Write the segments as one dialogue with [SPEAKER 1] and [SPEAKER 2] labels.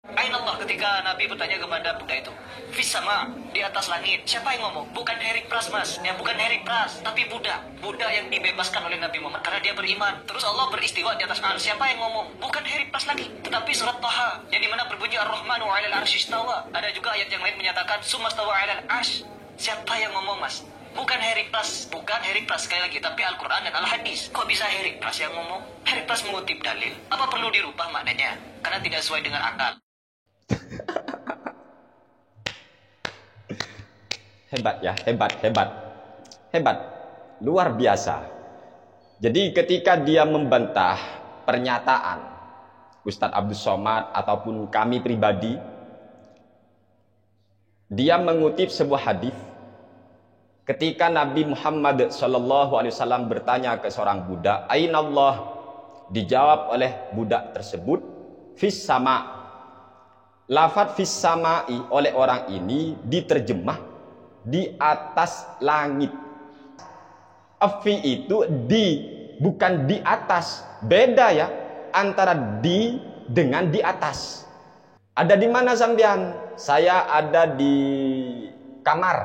[SPEAKER 1] Ain Allah ketika Nabi bertanya kepada Buddha itu, Fis sama, di atas langit. Siapa yang ngomong? Bukan Herik Pras, Mas. Ya, bukan Herik Pras, tapi Buddha. Buddha yang dibebaskan oleh Nabi Muhammad karena dia beriman. Terus Allah beristiwa di atas arsy. Siapa yang ngomong? Bukan Herik Pras lagi, tetapi surat Taha, yang dimana berbunyi Ar-Rahmanu 'alal arsy istawa. Ada juga ayat yang lain menyatakan Sumastawa 'alal arsy. Siapa yang ngomong, Mas? Bukan Herik Pras, bukan Herik Pras sekali lagi, tapi Al-Quran dan Al-Hadis. Kok bisa Herik Pras yang ngomong? Herik Pras mengutip dalil. Apa perlu dirubah maknanya? Karena tidak sesuai dengan akal.
[SPEAKER 2] Hebat ya, hebat, luar biasa. Jadi ketika dia membantah pernyataan Ustadz Abdul Somad ataupun kami pribadi, dia mengutip sebuah hadis ketika Nabi Muhammad SAW bertanya ke seorang budak, Aina Allah? Dijawab oleh budak tersebut, Fis sama. Lafadz fis sama'i oleh orang ini diterjemah di atas langit. Fi itu di, bukan di atas. Beda ya antara di dengan di atas. Ada di mana sampean? Saya ada di kamar.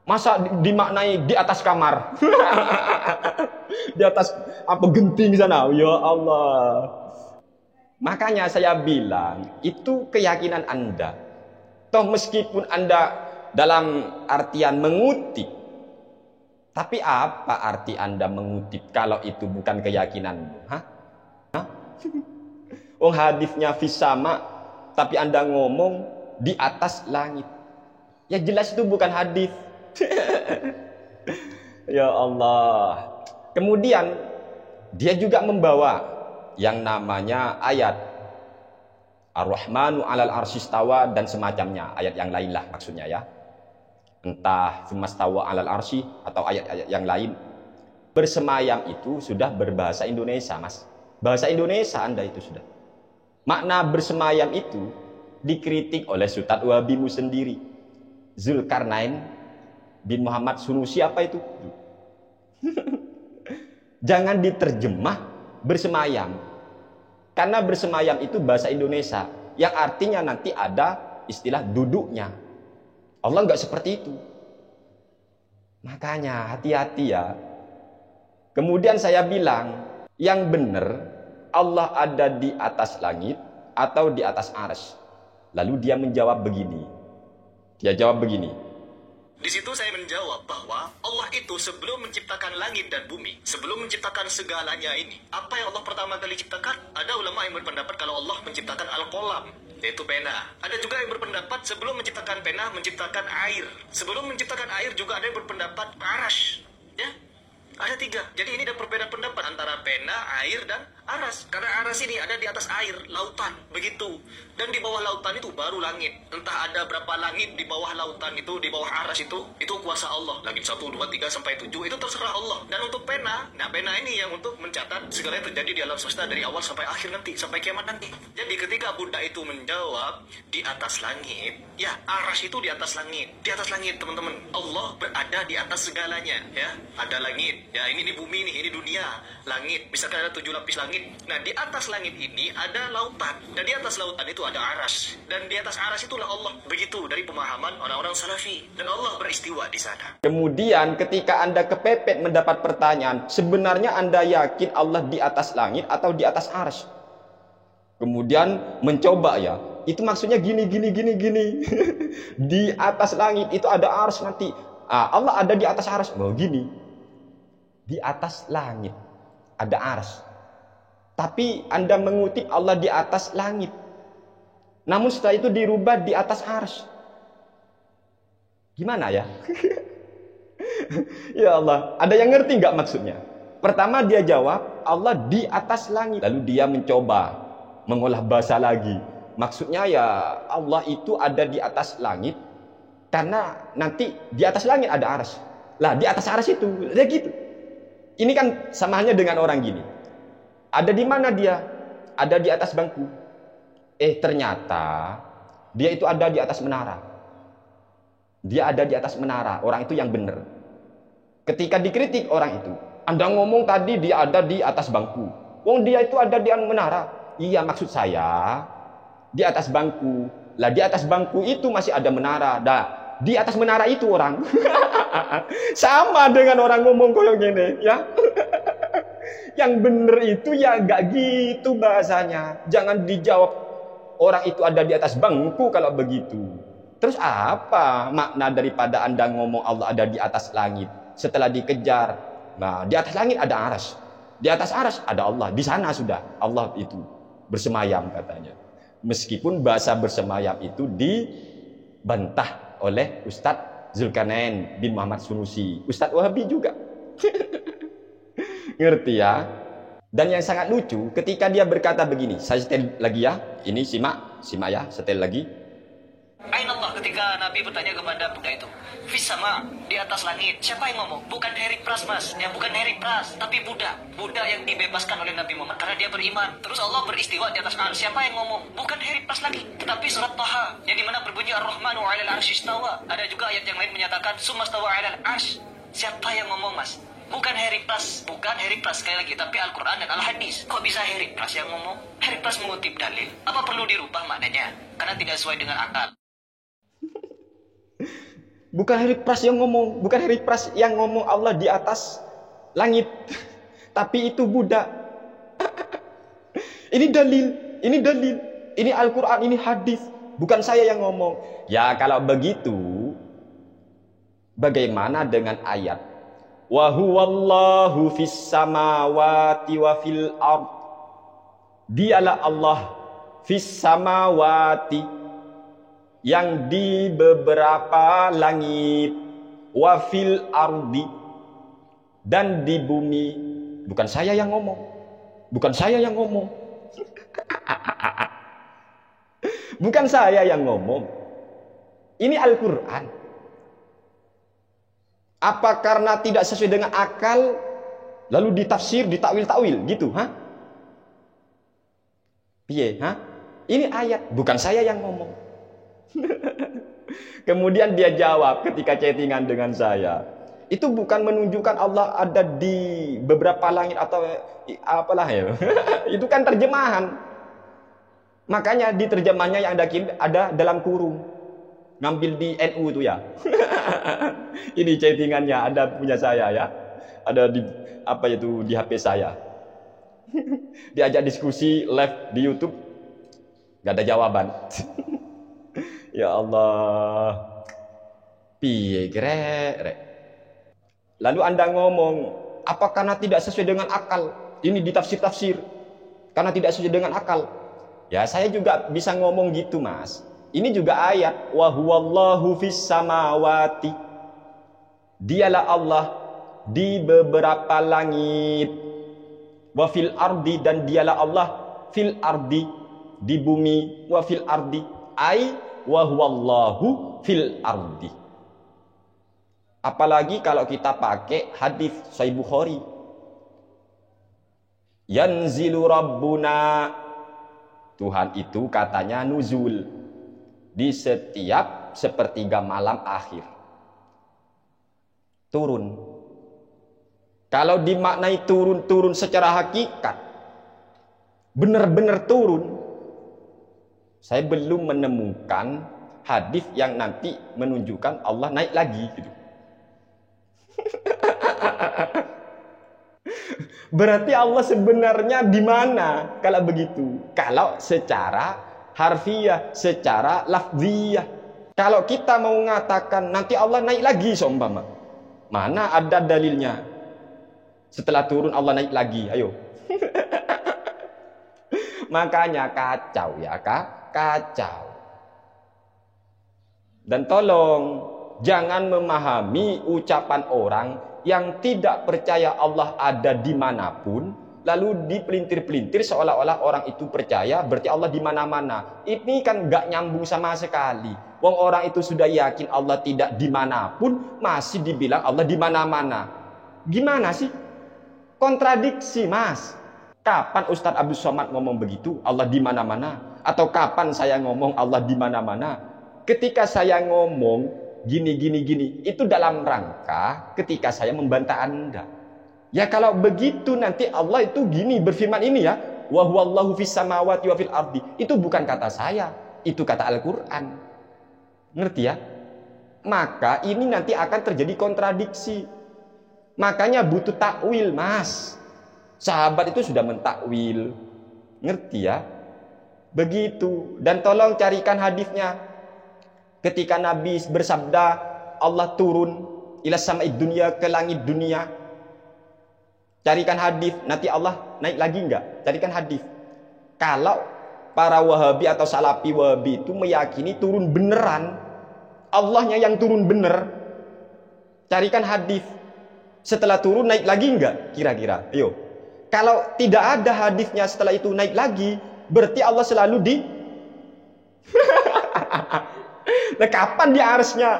[SPEAKER 2] Masa dimaknai di atas kamar? Di atas apa genting sana? Ya Allah. Makanya saya bilang, itu keyakinan Anda. Toh meskipun Anda dalam artian mengutip, tapi apa arti Anda mengutip kalau itu bukan keyakinanmu? Hah? Hadisnya fis sama, tapi Anda ngomong di atas langit. Ya jelas itu bukan hadis. Ya Allah. Kemudian dia juga membawa yang namanya ayat Ar-Rahmanu 'alal arsy istawa dan semacamnya, ayat yang lain lah maksudnya ya. Entah Sumastawa 'alal arsy atau ayat-ayat yang lain. Bersemayam itu sudah berbahasa Indonesia, Mas. Bahasa Indonesia Anda itu sudah. Makna bersemayam itu dikritik oleh Ustadz Wahabimu sendiri. Zulkarnain bin Muhammad Sunusi apa itu? Jangan diterjemah bersemayam. Karena bersemayam itu bahasa Indonesia yang artinya nanti ada istilah duduknya. Allah nggak seperti itu. Makanya hati-hati ya. Kemudian saya bilang, yang benar Allah ada di atas langit atau di atas arsy. Lalu dia menjawab begini. Dia jawab begini.
[SPEAKER 1] Di situ saya menjawab bahwa Allah itu sebelum menciptakan langit dan bumi, sebelum menciptakan segalanya ini, apa yang Allah pertama kali ciptakan? Ada ulama yang berpendapat kalau Allah menciptakan al-qalam, yaitu pena. Ada juga yang berpendapat sebelum menciptakan pena, menciptakan air. Sebelum menciptakan air juga ada yang berpendapat arsy. Ya, ada tiga. Jadi ini ada perbedaan pendapat antara pena, air, dan aras. Karena aras ini ada di atas air, lautan, begitu. Dan di bawah lautan itu baru langit. Entah ada berapa langit di bawah lautan itu, di bawah aras itu kuasa Allah. Langit 1, 2, 3, sampai 7, itu terserah Allah. Dan untuk pena, nah pena ini yang untuk mencatat segala yang terjadi di alam semesta dari awal sampai akhir nanti, sampai kiamat nanti. Jadi ketika Buddha itu menjawab, di atas langit, ya aras itu di atas langit. Di atas langit, teman-teman. Allah berada di atas segalanya, ya. Ada langit. Ya, ini di bumi nih, ini dunia, langit. Misalkan ada 7 lapis langit. Nah, di atas langit ini ada lautan. Dan di atas lautan itu ada aras. Dan di atas aras itulah Allah. Begitu dari pemahaman orang-orang salafi. Dan Allah beristiwa di sana.
[SPEAKER 2] Kemudian ketika Anda kepepet mendapat pertanyaan, sebenarnya Anda yakin Allah di atas langit atau di atas arsy? Kemudian mencoba ya. Itu maksudnya gini. Di atas langit itu ada arsy nanti. Allah ada di atas arsy. Oh, gini. Di atas langit ada arsy. Tapi Anda mengutip Allah di atas langit. Namun setelah itu dirubah di atas arsy. Gimana ya? Ya Allah, ada yang ngerti nggak maksudnya? Pertama dia jawab Allah di atas langit. Lalu dia mencoba mengolah bahasa lagi. Maksudnya ya Allah itu ada di atas langit karena nanti di atas langit ada arsy. Lah di atas arsy itu, ya gitu. Ini kan sama halnya dengan orang gini. Ada di mana dia? Ada di atas bangku. Ternyata dia itu ada di atas menara. Dia ada di atas menara. Orang itu yang benar. Ketika dikritik orang itu, Anda ngomong tadi dia ada di atas bangku. Wong dia itu ada di menara. Iya, maksud saya Di atas bangku. Lah di atas bangku itu masih ada menara. Dah, di atas menara itu orang. Sama dengan orang ngomong kayak gini, ya. Yang bener itu ya nggak gitu bahasanya. Jangan dijawab orang itu ada di atas bangku kalau begitu. Terus apa makna daripada Anda ngomong Allah ada di atas langit? Setelah dikejar, nah di atas langit ada aras. Di atas aras ada Allah. Di sana sudah Allah itu bersemayam katanya. Meskipun bahasa bersemayam itu dibantah oleh Ustadz Zulkarnain bin Muhammad Sunusi, Ustadz Wahabi juga. Ngerti ya? Dan yang sangat lucu ketika dia berkata begini, saya setel lagi ya. Ini simak ya, setel lagi.
[SPEAKER 1] Ain Allah ketika Nabi bertanya kepada budak itu, Fis sama, di atas langit. Siapa yang ngomong? Bukan Harry Pras, Mas. Yang bukan Harry Pras, tapi budak. Budak yang dibebaskan oleh Nabi Muhammad karena dia beriman. Terus Allah beristiwa di atas arsy. Siapa yang ngomong? Bukan Harry Pras lagi, tetapi surat Taha yang dimana berbunyi Ar-Rahmanu 'alal 'arsy istawa. Ada juga ayat yang lain menyatakan Sumastawa 'alal 'arsy. Siapa yang ngomong, Mas? Bukan Harry Pras, sekali lagi, tapi Al-Quran dan Al-Hadis. Kok bisa Harry Pras yang ngomong? Harry Pras mengutip dalil. Apa perlu dirubah maknanya? Karena tidak sesuai dengan akal.
[SPEAKER 2] Bukan Harry Pras yang ngomong, bukan Harry Pras yang ngomong Allah di atas langit. Tapi itu budak. Ini dalil, ini Al-Quran, ini hadis. Bukan saya yang ngomong. Ya kalau begitu, bagaimana dengan ayat? Wa huwallahu fis samawati wa fil ard. Dialah Allah fis samawati, yang di beberapa langit, wa fil ardi, dan di bumi. Bukan saya yang ngomong. Bukan saya yang ngomong. Bukan saya yang ngomong. Ini Al-Quran. Apa karena tidak sesuai dengan akal lalu ditafsir, ditakwil-takwil gitu, ha? Piye, ha? Ini ayat, bukan saya yang ngomong. Kemudian dia jawab ketika chattingan dengan saya, itu bukan menunjukkan Allah ada di beberapa langit atau apalah ya. Itu kan terjemahan. Makanya di terjemahannya yang ada dalam kurung. Ngambil di NU itu ya. Ini chattingannya ada punya saya ya. Ada di apa itu di HP saya. Diajak diskusi live di YouTube, gak ada jawaban. Ya Allah, piye grek. Lalu Anda ngomong, apa karena tidak sesuai dengan akal? Ini ditafsir-tafsir karena tidak sesuai dengan akal. Ya saya juga bisa ngomong gitu, Mas. Ini juga ayat, wa huwallahu fis samawati. Dialah Allah di beberapa langit. Wa fil ardi, dan dialah Allah fil ardi, di bumi. Wa fil ardi, ai wa huwallahu fil ardi. Apalagi kalau kita pakai hadis Sahih Bukhari. Yanzilu rabbuna, Tuhan itu katanya nuzul di setiap sepertiga malam akhir. Turun. Kalau dimaknai turun secara hakikat, benar-benar turun, saya belum menemukan hadis yang nanti menunjukkan Allah naik lagi gitu. Berarti Allah sebenarnya di mana kalau begitu? Kalau secara harfiah, secara lafziyah. Kalau kita mau mengatakan nanti Allah naik lagi seumpama, mana ada dalilnya? Setelah turun Allah naik lagi, ayo. Makanya kacau ya, kacau. Dan tolong jangan memahami ucapan orang yang tidak percaya Allah ada dimanapun, lalu dipelintir-pelintir seolah-olah orang itu percaya berarti Allah di mana-mana. Ini kan nggak nyambung sama sekali. Wong orang itu sudah yakin Allah tidak dimanapun, masih dibilang Allah di mana-mana. Gimana sih? Kontradiksi, Mas. Kapan Ustadz Abdul Somad ngomong begitu? Allah di mana-mana? Atau kapan saya ngomong Allah di mana-mana? Ketika saya ngomong gini, itu dalam rangka ketika saya membantah Anda. Ya kalau begitu nanti Allah itu gini berfirman ini ya, Wa huwallahu fis samawati wa fil ardi. Itu bukan kata saya, itu kata Al-Qur'an. Ngerti ya? Maka ini nanti akan terjadi kontradiksi. Makanya butuh takwil, Mas. Sahabat itu sudah mentakwil. Ngerti ya? Begitu. Dan tolong carikan hadisnya. Ketika Nabi bersabda, Allah turun ila sama'id dunia, ke langit dunia. Carikan hadis. Nanti Allah naik lagi enggak? Carikan hadis. Kalau para Wahabi atau Salafi Wahabi itu meyakini turun beneran, Allahnya yang turun bener, carikan hadis. Setelah turun naik lagi enggak? Kira-kira. Ayo. Kalau tidak ada hadisnya setelah itu naik lagi, berarti Allah selalu di nah, kapan di arsnya?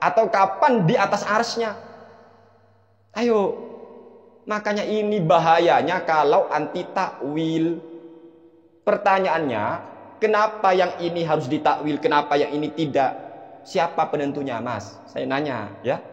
[SPEAKER 2] Atau kapan di atas arsnya? Ayo. Makanya ini bahayanya kalau anti takwil. Pertanyaannya, kenapa yang ini harus ditakwil, kenapa yang ini tidak? Siapa penentunya, Mas? Saya nanya, ya.